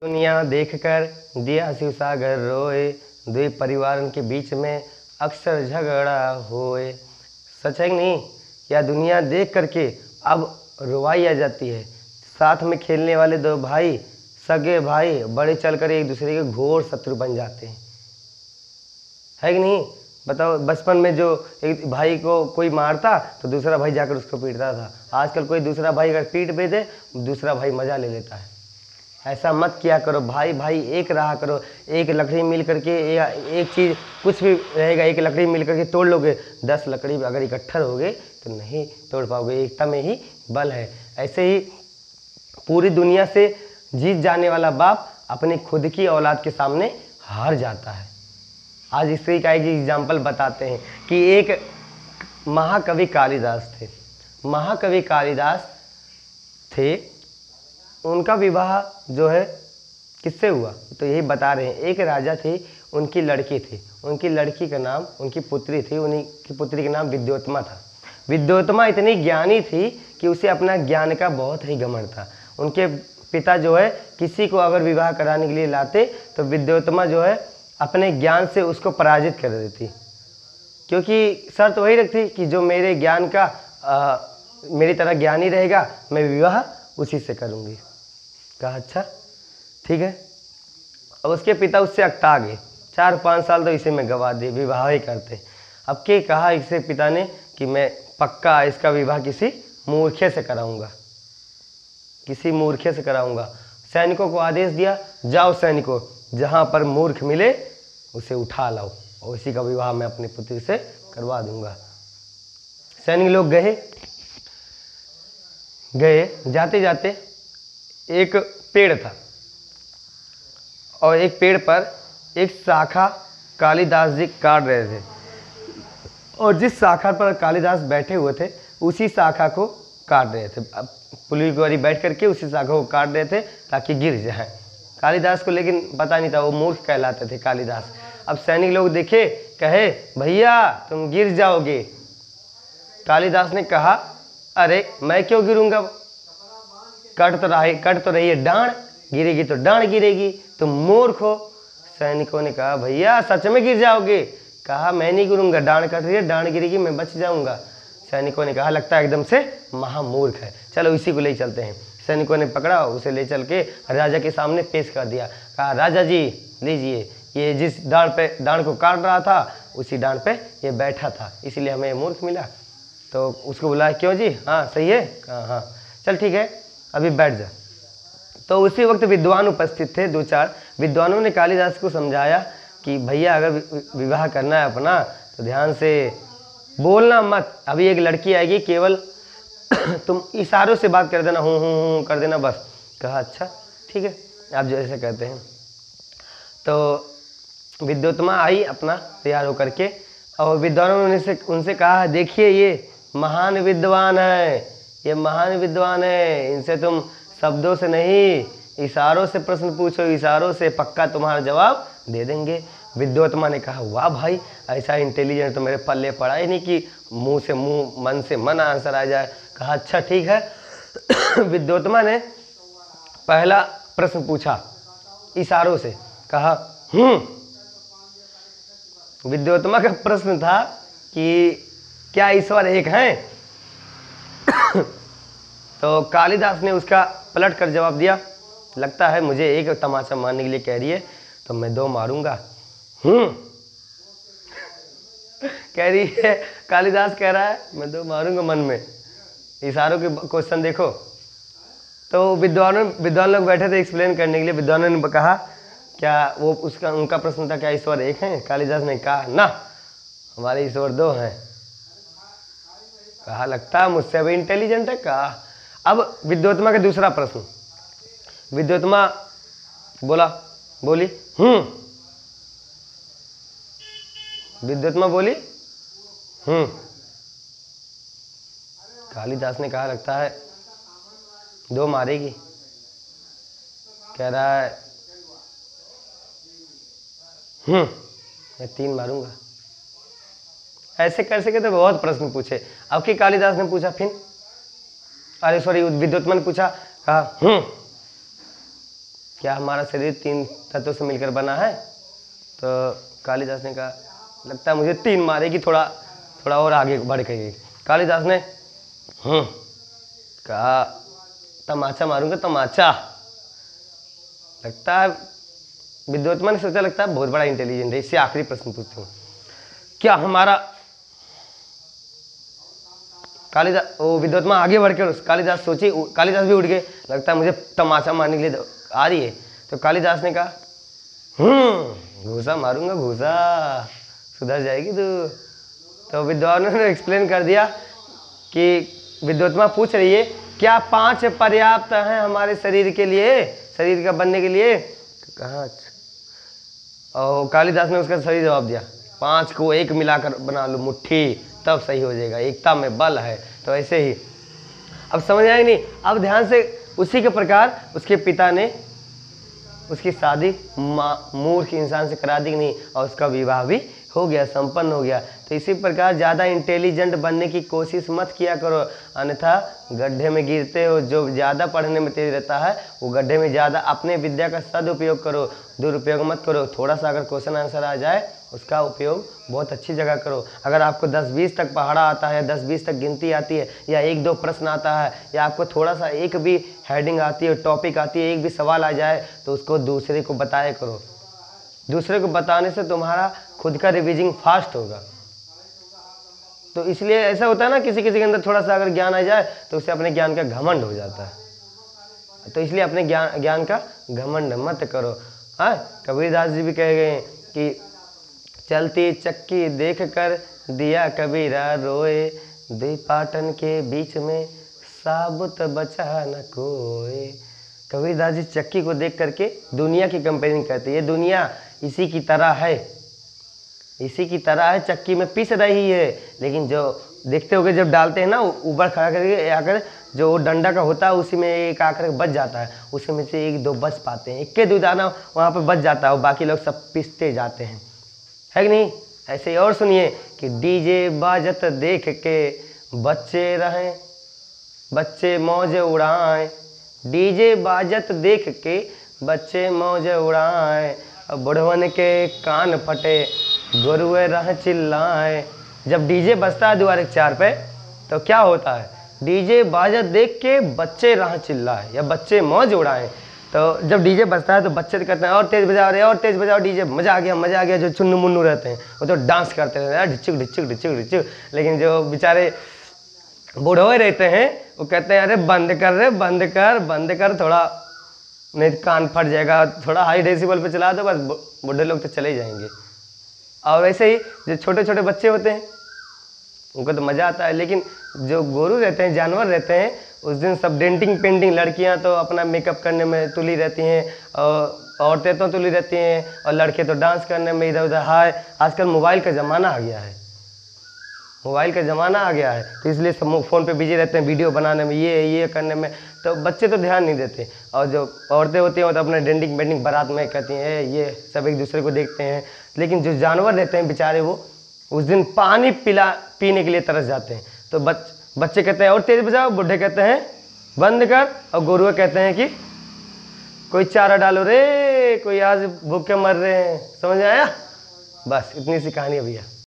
दुनिया देखकर दिया शिव सागर रोए, दुई परिवार के बीच में अक्सर झगड़ा होए। सच है कि नहीं? या दुनिया देख करके अब रुवाई आ जाती है। साथ में खेलने वाले दो भाई, सगे भाई, बड़े चलकर एक दूसरे के घोर शत्रु बन जाते हैं। है कि नहीं? बताओ, बचपन में जो एक भाई को कोई मारता तो दूसरा भाई जाकर उसको पीटता था। आजकल कोई दूसरा भाई अगर पीट भी दे, दूसरा भाई मजा ले लेता है। ऐसा मत किया करो भाई, भाई एक रहा करो। एक लकड़ी मिल करके एक चीज़ कुछ भी रहेगा, एक लकड़ी मिल करके तोड़ लोगे, 10 लकड़ी अगर इकट्ठा होगे तो नहीं तोड़ पाओगे। एकता में ही बल है। ऐसे ही पूरी दुनिया से जीत जाने वाला बाप अपनी खुद की औलाद के सामने हार जाता है। आज इसी का एक एग्जाम्पल बताते हैं कि एक महाकवि कालिदास थे। महाकवि कालिदास थे, उनका विवाह जो है किससे हुआ तो यही बता रहे हैं। एक राजा थे, उनकी लड़की थी, उनकी लड़की का नाम, उनकी पुत्री थी, उनकी पुत्री का नाम विद्योत्मा था। विद्योत्मा इतनी ज्ञानी थी कि उसे अपना ज्ञान का बहुत ही घमंड था। उनके पिता जो है किसी को अगर विवाह कराने के लिए लाते तो विद्योत्मा जो है अपने ज्ञान से उसको पराजित कर देती, क्योंकि शर्त वही रखती कि जो मेरे ज्ञान का मेरी तरह ज्ञानी रहेगा मैं विवाह उसी से करूँगी। कहा अच्छा ठीक है। अब उसके पिता उससे अकता गए। 4-5 साल तो इसे में गवा दिए, विवाह ही करते। अब के कहा इससे पिता ने कि मैं पक्का इसका विवाह किसी मूर्खे से कराऊंगा, किसी मूर्खे से कराऊंगा। सैनिकों को आदेश दिया, जाओ सैनिकों, जहाँ पर मूर्ख मिले उसे उठा लाओ और इसी का विवाह मैं अपनी पुत्री से करवा दूंगा। सैनिक लोग गए। जाते जाते एक पेड़ था और एक पेड़ पर एक शाखा कालिदास जी काट रहे थे, और जिस शाखा पर कालिदास बैठे हुए थे उसी शाखा को काट रहे थे। अब पुलिस बैठ करके उसी शाखा को काट रहे थे ताकि गिर जाए। कालिदास को लेकिन पता नहीं था, वो मूर्ख कहलाते थे कालिदास। अब सैनिक लोग देखे, कहे भैया तुम गिर जाओगे। कालिदास ने कहा अरे मैं क्यों गिरूंगा, कट तो रही है डांड, गिरेगी तो डांड गिरेगी, तुम मूर्ख हो। सैनिकों ने कहा भैया सच में गिर जाओगे। कहा मैं नहीं गिरूंगा, डांड कट रही है, डांड गिरेगी, मैं बच जाऊंगा। सैनिकों ने कहा लगता है एकदम से महामूर्ख है, चलो इसी को ले चलते हैं। सैनिकों ने पकड़ा, उसे ले चल के राजा के सामने पेश कर दिया। कहा राजा जी लीजिए, ये जिस डांड को काट रहा था उसी डांड पे ये बैठा था, इसीलिए हमें मूर्ख मिला। तो उसको बुलाया, क्यों जी, हाँ सही है। कहा हाँ चल ठीक है अभी बैठ जा। तो उसी वक्त विद्वान उपस्थित थे, 2-4 विद्वानों ने कालिदास को समझाया कि भैया अगर विवाह करना है अपना तो ध्यान से बोलना मत, अभी एक लड़की आएगी, केवल तुम इशारों से बात कर देना, हूँ कर देना बस। कहा अच्छा ठीक है आप जो ऐसे कहते हैं। तो विद्योत्मा आई अपना तैयार होकर के, और विद्वानों ने उनसे कहा देखिए ये महान विद्वान है, ये महान विद्वान है, इनसे तुम शब्दों से नहीं इशारों से प्रश्न पूछो, इशारों से पक्का तुम्हारा जवाब दे देंगे। विद्योत्मा ने कहा वाह भाई, ऐसा इंटेलिजेंट तो मेरे पल्ले पड़ा ही नहीं कि मुंह से मुंह मन से मन आंसर आ जाए। कहा अच्छा ठीक है। विद्योत्मा ने पहला प्रश्न पूछा इशारों से, कहा विद्योत्मा का प्रश्न था कि क्या ईश्वर एक हैं? तो कालिदास ने उसका पलट कर जवाब दिया, लगता है मुझे एक तमाचा मारने के लिए कह रही है तो मैं 2 मारूंगा। कह रही है, कालिदास कह रहा है मैं 2 मारूंगा मन में। इशारों के क्वेश्चन देखो। तो विद्वान लोग बैठे थे एक्सप्लेन करने के लिए। विद्वानों ने कहा क्या वो उनका प्रश्न था क्या ईश्वर एक हैं? कालिदास ने कहा ना, हमारे ईश्वर 2 हैं। कहा लगता है मुझसे भी इंटेलिजेंट है। कहा अब विद्योत्मा का दूसरा प्रश्न। विद्योत्मा बोली विद्योत्मा बोली कालिदास ने कहा लगता है 2 मारेगी। कह रहा है मैं 3 मारूंगा। ऐसे कर सके तो बहुत प्रश्न पूछे। अब कि कालिदास ने पूछा फिर, अरे सॉरी विद्योत्मा ने पूछा, कहा क्या हमारा शरीर 3 तत्वों से मिलकर बना है? तो कालिदास ने कहा लगता है मुझे 3 मारेगी, थोड़ा और आगे बढ़ गई। कालिदास ने कहा तमाचा मारूंगा, तमाचा। लगता है विद्वत्मा ने सोचा लगता है बहुत बड़ा इंटेलिजेंट है, इससे आखिरी प्रश्न पूछती हूँ, क्या हमारा कालिदास वो विद्वत्मा आगे बढ़कर कालिदास सोचे, कालिदास भी उठ गए, लगता है मुझे तमाचा मारने के लिए आ रही है। तो कालिदास ने कहा घूसा मारूंगा, घूसा, सुधर जाएगी तू। तो विद्वानों ने एक्सप्लेन कर दिया कि विद्वत्मा पूछ रही है क्या 5 पर्याप्त हैं हमारे शरीर के लिए, शरीर का बनने के लिए? कहाँ? और कालिदास ने उसका सही जवाब दिया, 5 को 1 मिलाकर बना लो मुट्ठी, तब सही हो जाएगा, एकता में बल है। तो ऐसे ही अब समझ आए नहीं? अब ध्यान से, उसी के प्रकार उसके पिता ने उसकी शादी मूर्ख इंसान से करा दी नहीं, और उसका विवाह भी हो गया, संपन्न हो गया। तो इसी प्रकार ज़्यादा इंटेलिजेंट बनने की कोशिश मत किया करो, अन्यथा गड्ढे में गिरते हो। जो ज़्यादा पढ़ने में तेज रहता है वो गड्ढे में ज़्यादा। अपने विद्या का सदुपयोग करो, दुरुपयोग मत करो। थोड़ा सा अगर क्वेश्चन आंसर आ जाए उसका उपयोग बहुत अच्छी जगह करो। अगर आपको 10-20 तक पहाड़ा आता है, 10-20 तक गिनती आती है, या 1-2 प्रश्न आता है, या आपको थोड़ा सा एक भी हेडिंग आती है, टॉपिक आती है, एक भी सवाल आ जाए, तो उसको दूसरे को बताया करो। दूसरे को बताने से तुम्हारा खुद का रिवीजिंग फास्ट होगा। तो इसलिए ऐसा होता है ना, किसी किसी के अंदर थोड़ा सा अगर ज्ञान आ जाए तो उसे अपने ज्ञान का घमंड हो जाता है। तो इसलिए अपने ज्ञान का घमंड मत करो। हाँ, कबीरदास जी भी कह गए हैं कि चलती चक्की देख कर दिया कबीरा रोए, दो पाटन के बीच में साबुत बचा न कोई। कबीरदास जी चक्की को देख करके दुनिया की कंपेरिजन करते हैं। ये दुनिया इसी की तरह है, इसी की तरह है, चक्की में पीस रही है, लेकिन जो देखते होगे जब डालते हैं ना ऊपर खड़ा करके आकर, जो वो डंडा का होता है उसी में एक आकर बच जाता है, उसी में से 1-2 बच पाते हैं, 1-2 दाना वहाँ पे बच जाता है, और बाकी लोग सब पीसते जाते हैं, है कि नहीं? ऐसे ही और सुनिए कि डीजे बाजत देख के बच्चे रहें, बच्चे मौज उड़ाएं, डीजे बाजत देख के बच्चे मौज उड़ाएं, बुढ़वन के कान फटे गुरुए रह चिल्लाएं। जब डीजे बजता है द्वार 4 पे तो क्या होता है? डीजे बाजत देख के बच्चे राह चिल्लाएं या बच्चे मौज उड़ाएं। तो जब डीजे बजता है तो बच्चे तो कहते हैं और तेज बजाओ रे, और तेज बजाओ डीजे, मजा आ गया, मजा आ गया। जो चुन्नू मुन्नू रहते हैं वो तो डांस करते रहते हैं, ढिचुक ढिचुक ढिचुक ढिचुक। लेकिन जो बेचारे बूढ़े रहते हैं वो कहते हैं अरे बंद कर रे, बंद कर थोड़ा, नहीं तो कान फट जाएगा, थोड़ा हाई डेसिबल पे चला दो, बस बूढ़े लोग तो चले जाएंगे। और वैसे ही जो छोटे छोटे बच्चे होते हैं उनको तो मज़ा आता है, लेकिन जो गोरू रहते हैं, जानवर रहते हैं, उस दिन सब डेंटिंग पेंटिंग, लड़कियां तो अपना मेकअप करने में तुली रहती हैं, और औरतें तो तुली रहती हैं, और लड़के तो डांस करने में इधर उधर। हाय, आजकल मोबाइल का ज़माना आ गया है, मोबाइल का ज़माना आ गया है, तो इसलिए सब फ़ोन पे बिजी रहते हैं, वीडियो बनाने में, ये करने में। तो बच्चे तो ध्यान नहीं देते, और जो औरतें होती हैं वो तो अपना डेंटिंग पेंटिंग बारात में कहती हैं, ये सब एक दूसरे को देखते हैं। लेकिन जो जानवर रहते हैं बेचारे, वो उस दिन पानी पीने के लिए तरस जाते हैं। तो बच्चे कहते हैं और तेज बजाओ, बूढ़े कहते हैं बंद कर, और गुरुए कहते हैं कि कोई चारा डालो रे, कोई आज भूखे मर रहे हैं। समझ आया? बस इतनी सी कहानी है भैया।